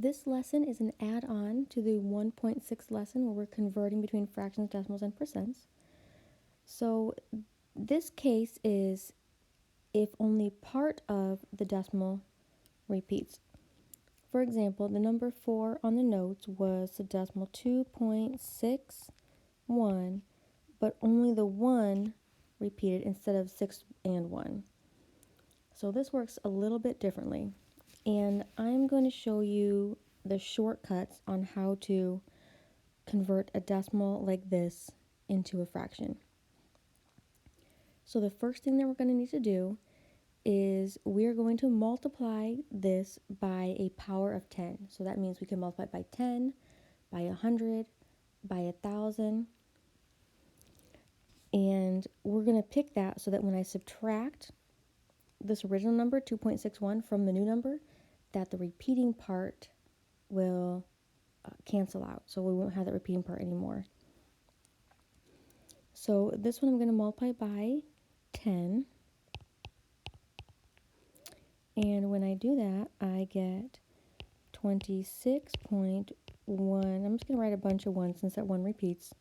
This lesson is an add-on to the 1.6 lesson where we're converting between fractions, decimals, and percents. So this case is if only part of the decimal repeats. For example, the number 4 on the notes was the decimal 2.61, but only the 1 repeated instead of 6 and 1. So this works a little bit differently. And I'm going to show you the shortcuts on how to convert a decimal like this into a fraction. So the first thing that we're going to need to do is we're going to multiply this by a power of 10. So that means we can multiply it by 10, by 100, by 1,000. And we're going to pick that so that when I subtract this original number, 2.61, from the new number, that the repeating part will cancel out. So we won't have that repeating part anymore. So this one I'm going to multiply by 10. And when I do that, I get 26.1. I'm just going to write a bunch of 1s since that 1 repeats.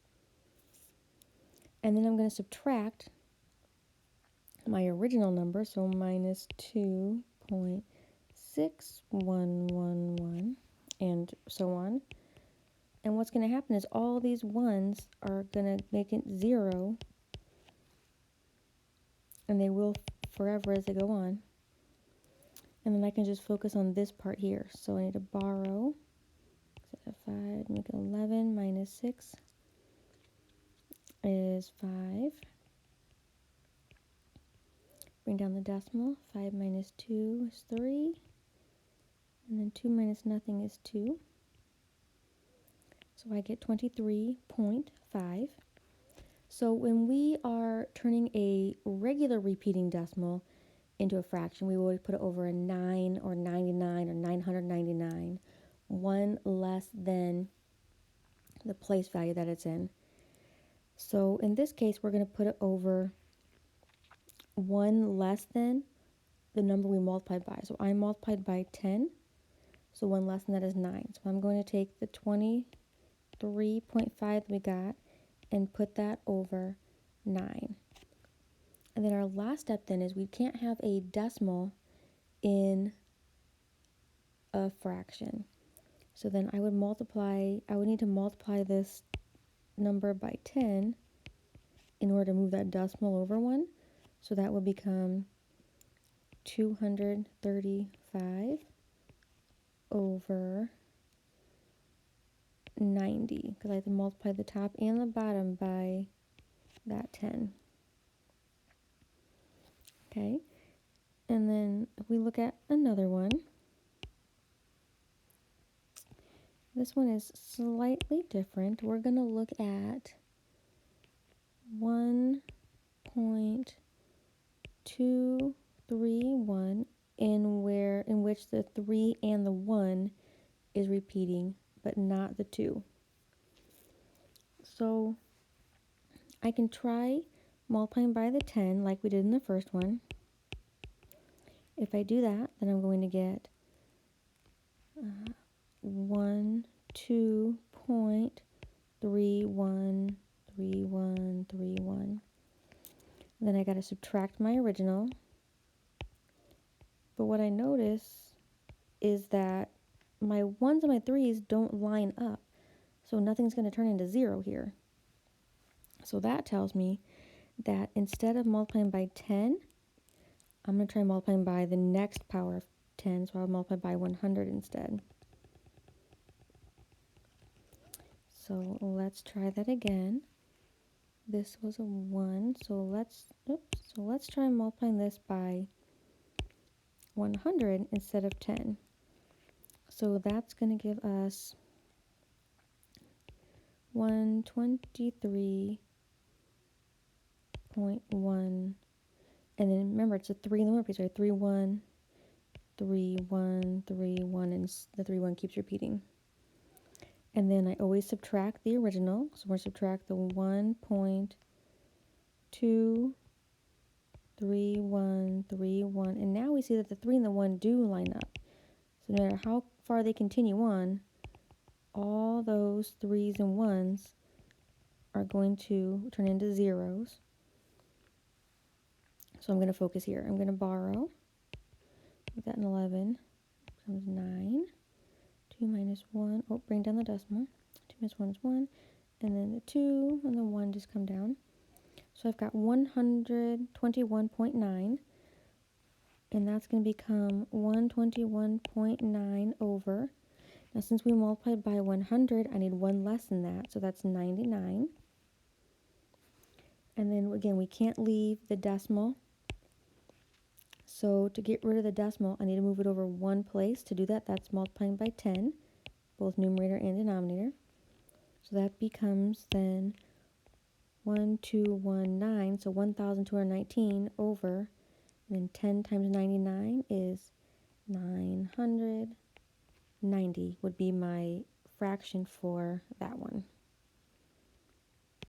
And then I'm going to subtract my original number, so minus 2.6111, and so on. And what's going to happen is all these 1s are going to make it 0, and they will forever as they go on. And then I can just focus on this part here. So I need to borrow 5, make it 11, minus 6 is 5. Bring down the decimal. 5 minus 2 is 3. And then 2 minus nothing is 2. So I get 23.5. So when we are turning a regular repeating decimal into a fraction, we would put it over a 9 or 99 or 999, 1 less than the place value that it's in. So in this case, we're going to put it over 1 less than the number we multiplied by. So I multiplied by 10, so 1 less than that is 9. So I'm going to take the 23.5 that we got and put that over 9. And then our last step then is we can't have a decimal in a fraction. So then I would need to multiply this number by 10 in order to move that decimal over 1. So that would become 235 over 90, because I have to multiply the top and the bottom by that 10. Okay, and then if we look at another one, this one is slightly different. We're going to look at 1.231 in which the 3 and the 1 is repeating, but not the 2. So I can try multiplying by the 10 like we did in the first one. If I do that, then I'm going to get 2.313131. Then I got to subtract my original. But what I notice is that my 1s and my 3s don't line up. So nothing's going to turn into 0 here. So that tells me that instead of multiplying by 10, I'm going to try multiplying by the next power of 10. So I'll multiply by 100 instead. So let's try that again. This was a 1, so let's try multiplying this by 100 instead of 10. So that's going to give us 123.1, and then remember it's a 3 in the 1 piece, right? 3 1 3 1 3 1, and the 3 1 keeps repeating. And then I always subtract the original, so we're going to subtract the 1.23131, and now we see that the 3 and the 1 do line up. So no matter how far they continue on, all those 3s and 1s are going to turn into zeros. So I'm going to focus here. I'm going to borrow. Make that an 11. Becomes 9. 2 minus 1. Oh, bring down the decimal. 2 minus 1 is 1. And then the 2 and the 1 just come down. So I've got 121.9. And that's going to become 121.9 over. Now, since we multiplied by 100, I need one less than that. So that's 99. And then, again, we can't leave the decimal. So to get rid of the decimal, I need to move it over one place. To do that, that's multiplying by 10, both numerator and denominator. So that becomes then 1219, so 1,219 over, and then 10 times 99 is 990 would be my fraction for that one.